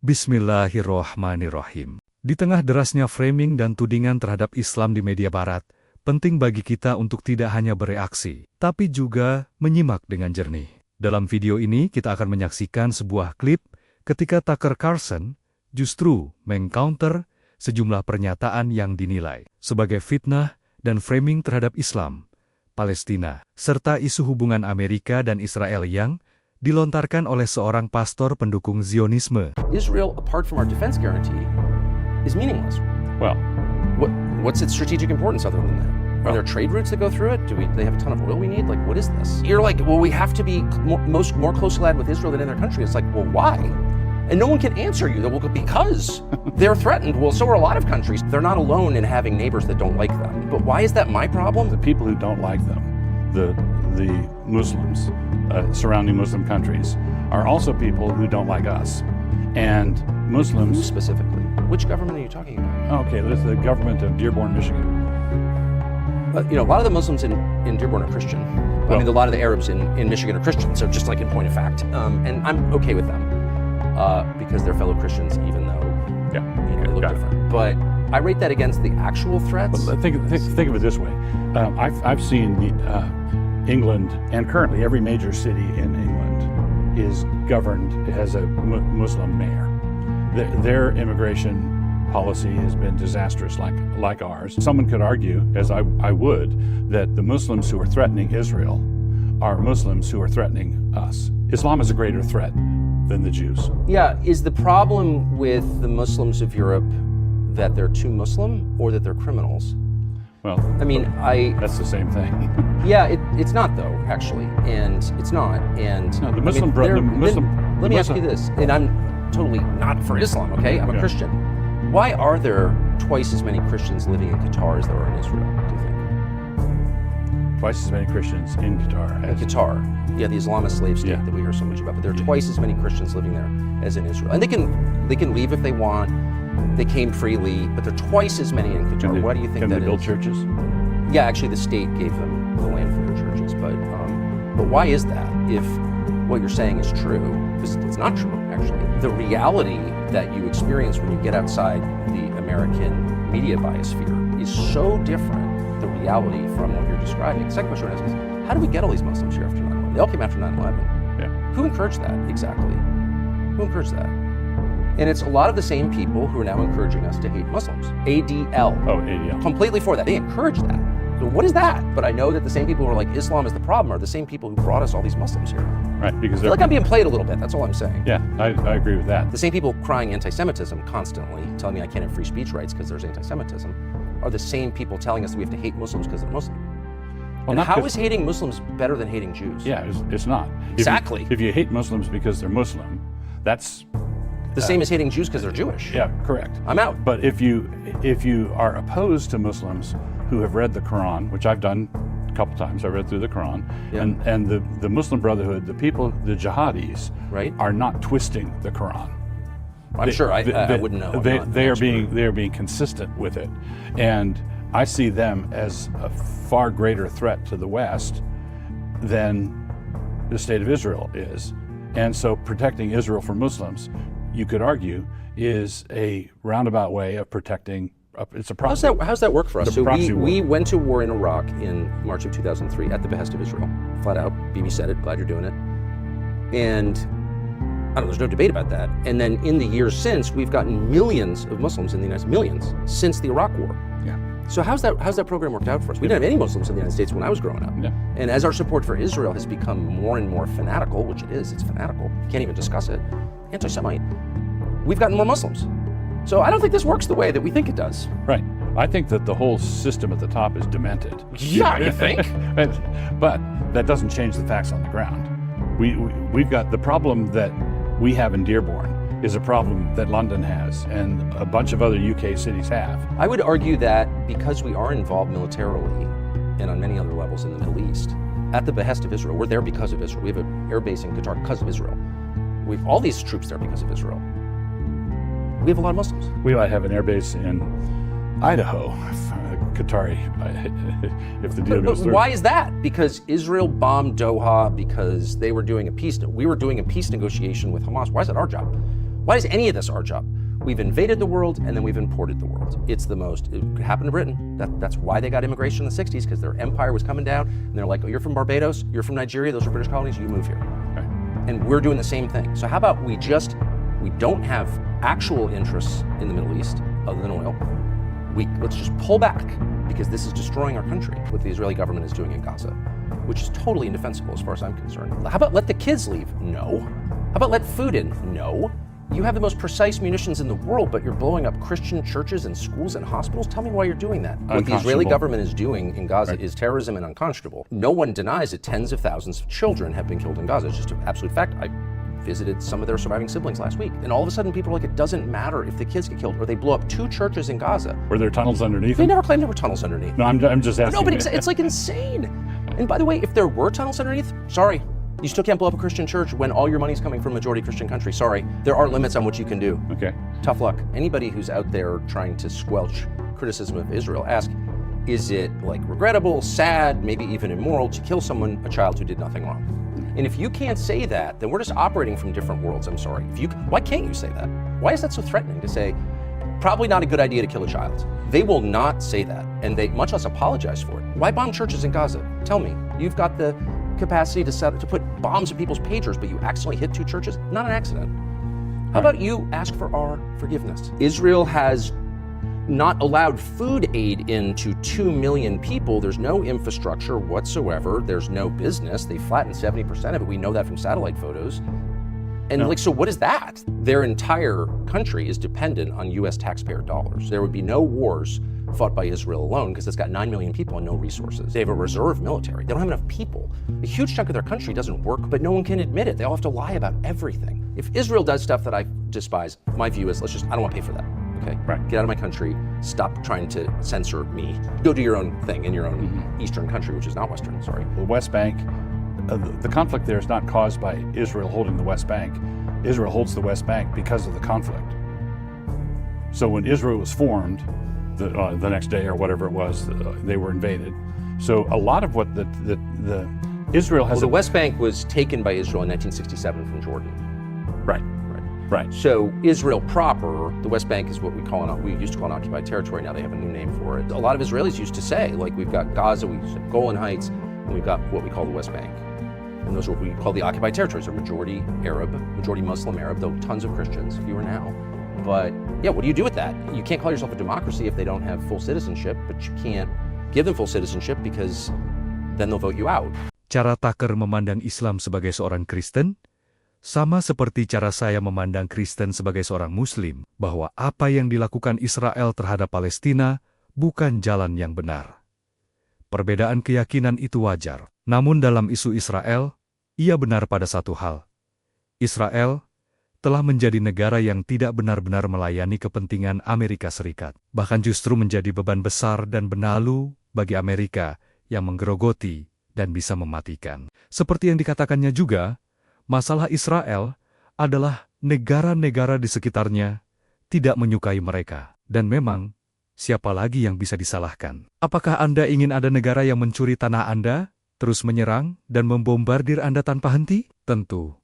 Bismillahirrohmanirrohim. Di tengah derasnya framing dan tudingan terhadap Islam di media barat, penting bagi kita untuk tidak hanya bereaksi, tapi juga menyimak dengan jernih. Dalam video ini kita akan menyaksikan sebuah klip ketika Tucker Carlson justru meng-counter sejumlah pernyataan yang dinilai sebagai fitnah dan framing terhadap Islam, Palestina, serta isu hubungan Amerika dan Israel yang dilontarkan oleh seorang pastor pendukung Zionisme. Israel, apart from our defense guarantee, is meaningless. Well, what's its strategic importance other than that? Are there trade routes that go through it? Do they have a ton of oil we need? Like, what is this? You're like, well, we have to be more closely allied with Israel than in their country. It's like, well, why? And no one can answer you. Well, because they're threatened. Well, so are a lot of countries. They're not alone in having neighbors that don't like them. But why is that my problem? the people who don't like them, the Muslims, surrounding Muslim countries, are also people who don't like us. And Who Muslims, specifically? Which government are you talking about? okay, this is the government of Dearborn, Michigan. You know, a lot of the Muslims in Dearborn are Christian. I mean, a lot of the Arabs in Michigan are Christian, so just like in point of fact. And I'm okay with them because they're fellow Christians, even though Yeah, they look got it. different. But I rate that against the actual threats. But think of it this way. I've seen England, and currently every major city in England is governed, has a Muslim mayor. Their immigration policy has been disastrous, like ours. Someone could argue, as I would, that the Muslims who are threatening Israel are Muslims who are threatening us. Islam is a greater threat than the Jews. Yeah, is the problem with the Muslims of Europe that they're too Muslim or that they're criminals? Well, I mean, that's the same thing. Yeah, it's not though, actually, and it's not. And No, the I Muslim mean, let me ask you this, and I'm totally not for Islam, okay? I'm a Christian. Why are there twice as many Christians living in Qatar as there are in Israel, do you think? Twice as many Christians in Qatar In as Qatar, yeah, the Islamist slave state Yeah. that we hear so much about, but there are twice as many Christians living there as in Israel. And they can leave if they want. They came freely, but there are twice as many in Qatar. Why do you think can that they build is? churches? Yeah, actually, the state gave them the land for their churches, but why is that? If what you're saying is true, because it's not true, actually. The reality that you experience when you get outside the American media biosphere is so different, the reality from what you're describing. The second question I ask is, how do we get all these Muslims here after 9/11? They all came after 9/11. Yeah. Who encouraged that, exactly? Who encouraged that? And it's a lot of the same people who are now encouraging us to hate Muslims. ADL. Oh, ADL. Completely for that. They encourage that. So what is that? But I know that the same people who are like, Islam is the problem, are the same people who brought us all these Muslims here. Right, because I feel like I'm being played a little bit. That's all I'm saying. Yeah, I agree with that. The same people crying anti-Semitism constantly, telling me I can't have free speech rights because there's anti-Semitism, are the same people telling us that we have to hate Muslims because they're Muslim. Well, And not how because- is hating Muslims better than hating Jews? Yeah, it's not. Exactly. If you hate Muslims because they're Muslim, that's The same as hating Jews because they're Jewish. yeah, correct. I'm out. But if you are opposed to Muslims who have read the Quran, which I've done a couple times, I read through the Quran, Yeah. and the Muslim Brotherhood, the people, the jihadis, Right. are not twisting the Quran. I'm sure I wouldn't know. I'm not an They are expert. being consistent with it, and I see them as a far greater threat to the West than the state of Israel is, and so protecting Israel from Muslims, you could argue, is a roundabout way of protecting. It's a proxy. How's that work for us? The So proxy war. we went to war in Iraq in March of 2003 at the behest of Israel. Flat out. Bibi said it. Glad you're doing it. And I don't know, there's no debate about that. And then in the years since, we've gotten millions of Muslims in the United States, millions, since the Iraq War. Yeah. So how's that program worked out for us? We didn't have any Muslims in the United States when I was growing up. Yeah. And as our support for Israel has become more and more fanatical, which it is, it's fanatical, can't even discuss it, anti-Semite, we've gotten more Muslims. So I don't think this works the way that we think it does. Right. I think that the whole system at the top is demented. Yeah, you think? But that doesn't change the facts on the ground. We've got the problem that we have in Dearborn is a problem that London has and a bunch of other UK cities have. I would argue that because we are involved militarily and on many other levels in the Middle East, at the behest of Israel, we're there because of Israel. We have an air base in Qatar because of Israel. We have all these troops there because of Israel. We have a lot of Muslims. We might have an airbase in Idaho, Qatari, if the deal But goes through. why is that? Because Israel bombed Doha because they were doing a peace. We were doing a peace negotiation with Hamas. Why is that our job? Why is any of this our job? We've invaded the world, and then we've imported the world. It happened to Britain. That's why they got immigration in the 60s, because their empire was coming down, and they're like, oh, you're from Barbados, you're from Nigeria, those are British colonies, you move here. Right. And we're doing the same thing. So how about we don't have actual interests in the Middle East, other than oil. Let's just pull back, because this is destroying our country, what the Israeli government is doing in Gaza, which is totally indefensible as far as I'm concerned. How about let the kids leave? No. How about let food in? No. You have the most precise munitions in the world, but you're blowing up Christian churches and schools and hospitals? Tell me why you're doing that. What the Israeli government is doing in Gaza is terrorism and unconscionable. No one denies that tens of thousands of children have been killed in Gaza. It's just an absolute fact. I visited some of their surviving siblings last week, and all of a sudden people are like, it doesn't matter if the kids get killed, or they blow up 2 churches in Gaza. Were there tunnels underneath They them? never claimed there were tunnels underneath. No, I'm just asking. No, but it's like insane. And by the way, if there were tunnels underneath, sorry, you still can't blow up a Christian church when all your money's coming from a majority Christian country. Sorry, there are limits on what you can do. Okay. Tough luck. Anybody who's out there trying to squelch criticism of Israel, ask, is it like regrettable, sad, maybe even immoral to kill someone, a child who did nothing wrong? And if you can't say that, then we're just operating from different worlds. I'm sorry. Why can't you say that? Why is that so threatening to say, probably not a good idea to kill a child? They will not say that, and they much less apologize for it. Why bomb churches in Gaza? Tell me. You've got the capacity to put bombs in people's pagers, but you accidentally hit 2 churches? Not an accident. How about you ask for our forgiveness? Israel has not allowed food aid into 2 million people. There's no infrastructure whatsoever. There's no business. They flattened 70% of it. We know that from satellite photos. And so what is that? Their entire country is dependent on US taxpayer dollars. There would be no wars fought by Israel alone, because it's got 9 million people and no resources. They have a reserve military. They don't have enough people. A huge chunk of their country doesn't work, but no one can admit it. They all have to lie about everything. If Israel does stuff that I despise, my view is, I don't want to pay for that. Okay? Right. Get out of my country. Stop trying to censor me. Go do your own thing in your own Eastern country, which is not Western, sorry. The West Bank, the conflict there is not caused by Israel holding the West Bank. Israel holds the West Bank because of the conflict. So when Israel was formed, the next day or whatever it was, they were invaded. So a lot of what the Israel has. Well, the West Bank was taken by Israel in 1967 from Jordan. Right. So Israel proper, the West Bank is what we used to call an occupied territory. Now they have a new name for it. A lot of Israelis used to say, like, we've got Gaza, we've got Golan Heights, and we've got what we call the West Bank. And those are what we call the occupied territories. They're majority Arab, majority Muslim Arab, though tons of Christians, fewer now. But yeah, what do you do with that? You can't call yourself a democracy if they don't have full citizenship, but you can't give them full citizenship because then they'll vote you out. Cara Tucker memandang Islam sebagai seorang Kristen sama seperti cara saya memandang Kristen sebagai seorang Muslim, bahwa apa yang dilakukan Israel terhadap Palestina bukan jalan yang benar. Perbedaan keyakinan itu wajar. Namun dalam isu Israel, ia benar pada satu hal. Israel telah menjadi negara yang tidak benar-benar melayani kepentingan Amerika Serikat. Bahkan justru menjadi beban besar dan benalu bagi Amerika yang menggerogoti dan bisa mematikan. Seperti yang dikatakannya juga, masalah Israel adalah negara-negara di sekitarnya tidak menyukai mereka. Dan memang, siapa lagi yang bisa disalahkan? Apakah Anda ingin ada negara yang mencuri tanah Anda, terus menyerang dan membombardir Anda tanpa henti? Tentu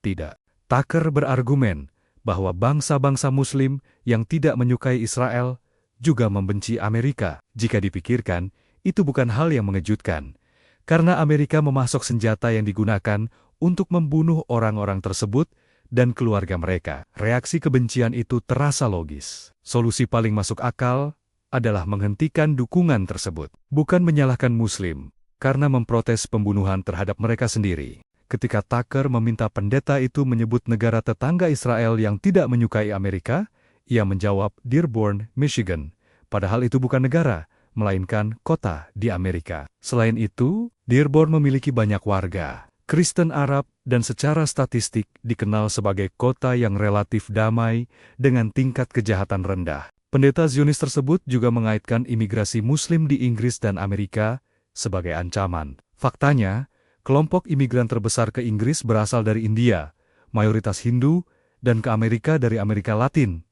tidak. Tucker berargumen bahwa bangsa-bangsa Muslim yang tidak menyukai Israel juga membenci Amerika. Jika dipikirkan, itu bukan hal yang mengejutkan, karena Amerika memasok senjata yang digunakan untuk membunuh orang-orang tersebut dan keluarga mereka. Reaksi kebencian itu terasa logis. Solusi paling masuk akal adalah menghentikan dukungan tersebut, bukan menyalahkan Muslim karena memprotes pembunuhan terhadap mereka sendiri. Ketika Tucker meminta pendeta itu menyebut negara tetangga Israel yang tidak menyukai Amerika, ia menjawab Dearborn, Michigan, padahal itu bukan negara, melainkan kota di Amerika. Selain itu, Dearborn memiliki banyak warga Kristen Arab dan secara statistik dikenal sebagai kota yang relatif damai dengan tingkat kejahatan rendah. Pendeta Zionis tersebut juga mengaitkan imigrasi Muslim di Inggris dan Amerika sebagai ancaman. Faktanya, kelompok imigran terbesar ke Inggris berasal dari India, mayoritas Hindu, dan ke Amerika dari Amerika Latin,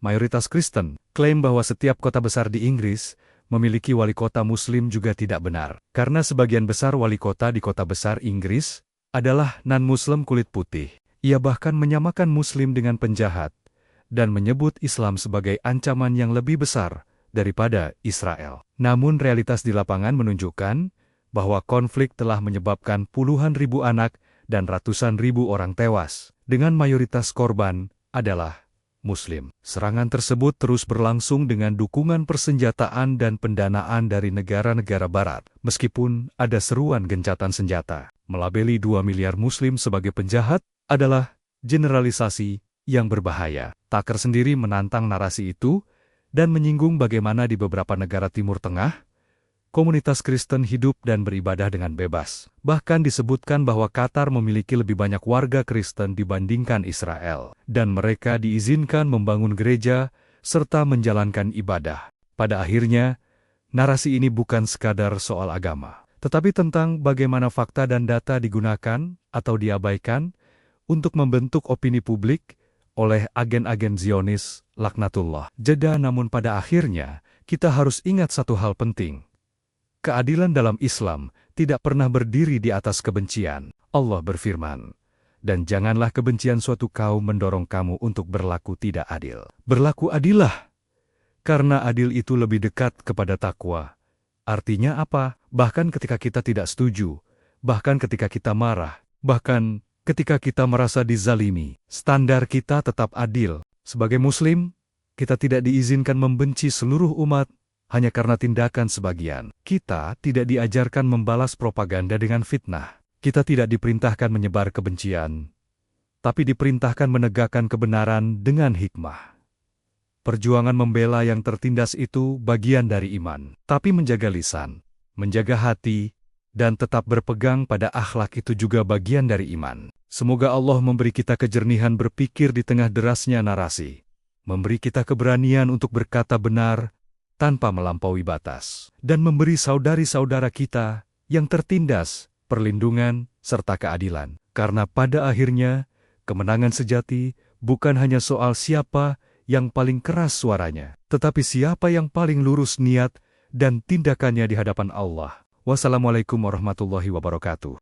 mayoritas Kristen. Klaim bahwa setiap kota besar di Inggris memiliki wali kota Muslim juga tidak benar, karena sebagian besar wali kota di kota besar Inggris adalah non-Muslim kulit putih. Ia bahkan menyamakan Muslim dengan penjahat dan menyebut Islam sebagai ancaman yang lebih besar daripada Israel. Namun realitas di lapangan menunjukkan bahwa konflik telah menyebabkan puluhan ribu anak dan ratusan ribu orang tewas, dengan mayoritas korban adalah Muslim. Serangan tersebut terus berlangsung dengan dukungan persenjataan dan pendanaan dari negara-negara Barat, meskipun ada seruan gencatan senjata. Melabeli 2 miliar Muslim sebagai penjahat adalah generalisasi yang berbahaya. Tucker sendiri menantang narasi itu dan menyinggung bagaimana di beberapa negara Timur Tengah, komunitas Kristen hidup dan beribadah dengan bebas. Bahkan disebutkan bahwa Qatar memiliki lebih banyak warga Kristen dibandingkan Israel, dan mereka diizinkan membangun gereja serta menjalankan ibadah. Pada akhirnya, narasi ini bukan sekadar soal agama, tetapi tentang bagaimana fakta dan data digunakan atau diabaikan untuk membentuk opini publik oleh agen-agen Zionis, laknatullah. Jeda, namun pada akhirnya, kita harus ingat satu hal penting. Keadilan dalam Islam tidak pernah berdiri di atas kebencian. Allah berfirman, "Dan janganlah kebencian suatu kaum mendorong kamu untuk berlaku tidak adil. Berlaku adillah, karena adil itu lebih dekat kepada takwa." Artinya apa? Bahkan ketika kita tidak setuju, bahkan ketika kita marah, bahkan ketika kita merasa dizalimi, standar kita tetap adil. Sebagai Muslim, kita tidak diizinkan membenci seluruh umat hanya karena tindakan sebagian. Kita tidak diajarkan membalas propaganda dengan fitnah. Kita tidak diperintahkan menyebar kebencian, tapi diperintahkan menegakkan kebenaran dengan hikmah. Perjuangan membela yang tertindas itu bagian dari iman. Tapi menjaga lisan, menjaga hati, dan tetap berpegang pada akhlak itu juga bagian dari iman. Semoga Allah memberi kita kejernihan berpikir di tengah derasnya narasi, memberi kita keberanian untuk berkata benar tanpa melampaui batas, dan memberi saudari-saudara kita yang tertindas perlindungan serta keadilan. Karena pada akhirnya, kemenangan sejati bukan hanya soal siapa yang paling keras suaranya, tetapi siapa yang paling lurus niat dan tindakannya di hadapan Allah. Wassalamualaikum warahmatullahi wabarakatuh.